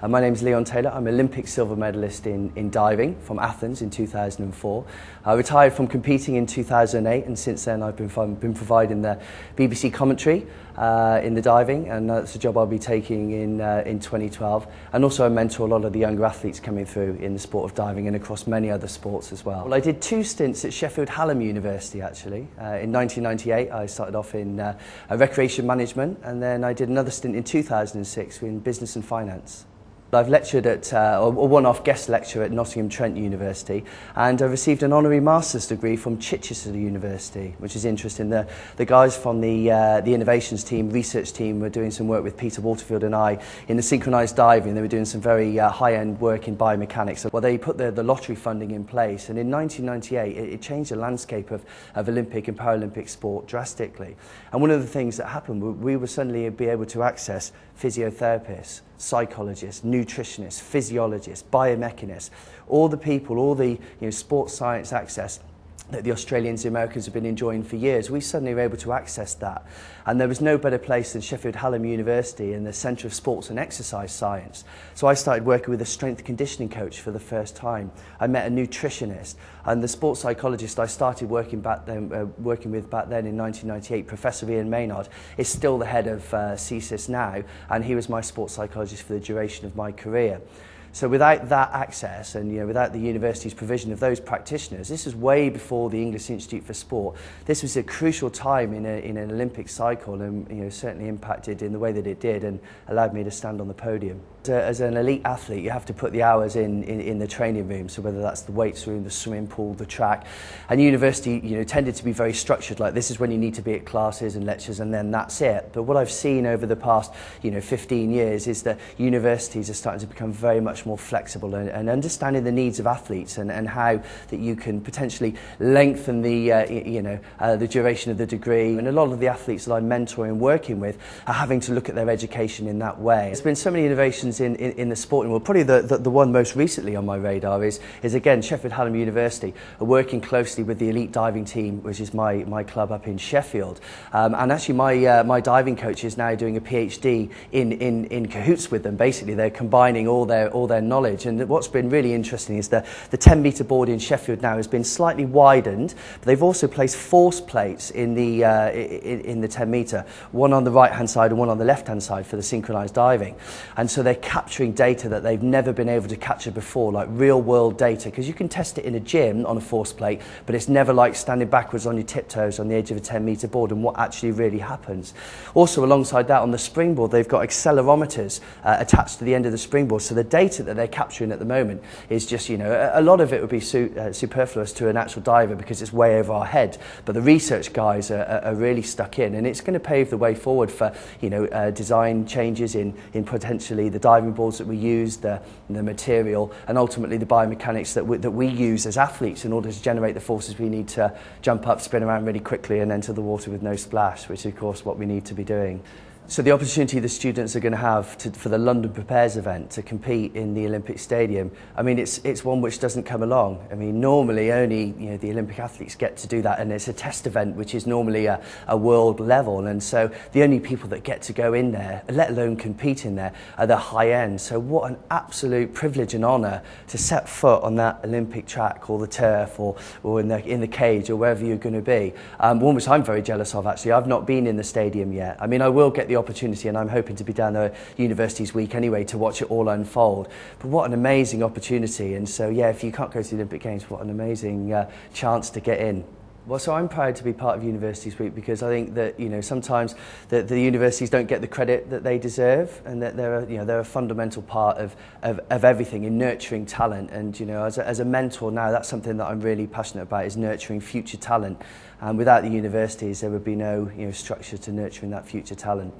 My name is Leon Taylor. I'm an Olympic silver medalist in diving from Athens in 2004. I retired from competing in 2008, and since then I've been providing the BBC commentary in the diving, and that's a job I'll be taking in 2012. And also I mentor a lot of the younger athletes coming through in the sport of diving and across many other sports as well. Well, I did 2 stints at Sheffield Hallam University actually. In 1998 I started off in recreation management, and then I did another stint in 2006 in business and finance. I've lectured at a one-off guest lecture at Nottingham Trent University, and I received an honorary master's degree from Chichester University, which is interesting. The guys from the innovations team, research team, were doing some work with Peter Waterfield and I in the synchronised diving. They were doing some very high-end work in biomechanics. Well, they put the lottery funding in place, and in 1998 it changed the landscape of Olympic and Paralympic sport drastically. And one of the things that happened, we would suddenly be able to access physiotherapists, psychologists, nutritionists, physiologists, biomechanists, all the people, all the sports science access that the Australians, the Americans have been enjoying for years. We suddenly were able to access that. And there was no better place than Sheffield Hallam University in the Centre of Sports and Exercise Science. So I started working with a strength conditioning coach for the first time. I met a nutritionist, and the sports psychologist I started working with back then in 1998, Professor Ian Maynard, is still the head of CSIS now, and he was my sports psychologist for the duration of my career. So without that access and without the university's provision of those practitioners, this was way before the English Institute for Sport. This was a crucial time in an Olympic cycle, and certainly impacted in the way that it did and allowed me to stand on the podium. As an elite athlete, you have to put the hours in the training room, so whether that's the weights room, the swimming pool, the track. And university tended to be very structured, like this is when you need to be at classes and lectures, and then that's it. But what I've seen over the past 15 years is that universities are starting to become very much more flexible and understanding the needs of athletes and how that you can potentially lengthen the duration of the degree. And a lot of the athletes that I'm mentoring and working with are having to look at their education in that way. There's been so many innovations in the sporting world. Probably the one most recently on my radar is again Sheffield Hallam University are working closely with the elite diving team, which is my club up in Sheffield. And actually my diving coach is now doing a PhD in cahoots with them. Basically they're combining all their knowledge, and what's been really interesting is the 10-metre board in Sheffield now has been slightly widened, but they've also placed force plates in the 10-metre, one on the right hand side and one on the left hand side for the synchronised diving. And so they're capturing data that they've never been able to capture before, like real world data, because you can test it in a gym on a force plate, but it's never like standing backwards on your tiptoes on the edge of a 10-metre board and what actually really happens. Also alongside that, on the springboard they've got accelerometers attached to the end of the springboard, so the data that they're capturing at the moment is just, a lot of it would be superfluous to an actual diver because it's way over our head, but the research guys are really stuck in, and it's going to pave the way forward for design changes in potentially the diving boards that we use, the material, and ultimately the biomechanics that we use as athletes in order to generate the forces we need to jump up, spin around really quickly and enter the water with no splash, which is of course what we need to be doing. So the opportunity the students are going to have for the London Prepares event to compete in the Olympic Stadium, I mean, it's one which doesn't come along. I mean, normally only the Olympic athletes get to do that, and it's a test event which is normally a world level, and so the only people that get to go in there, let alone compete in there, are the high end. So what an absolute privilege and honour to set foot on that Olympic track or the turf or in the cage or wherever you're going to be. One which I'm very jealous of actually. I've not been in the stadium yet. I mean, I will get the opportunity, and I'm hoping to be down there Universities Week anyway to watch it all unfold. But what an amazing opportunity, and so yeah, if you can't go to the Olympic Games, what an amazing chance to get in. Well, so I'm proud to be part of Universities Week because I think that sometimes the universities don't get the credit that they deserve, and that they're a fundamental part of everything in nurturing talent. And as a mentor now, that's something that I'm really passionate about, is nurturing future talent. And without the universities, there would be no structure to nurturing that future talent.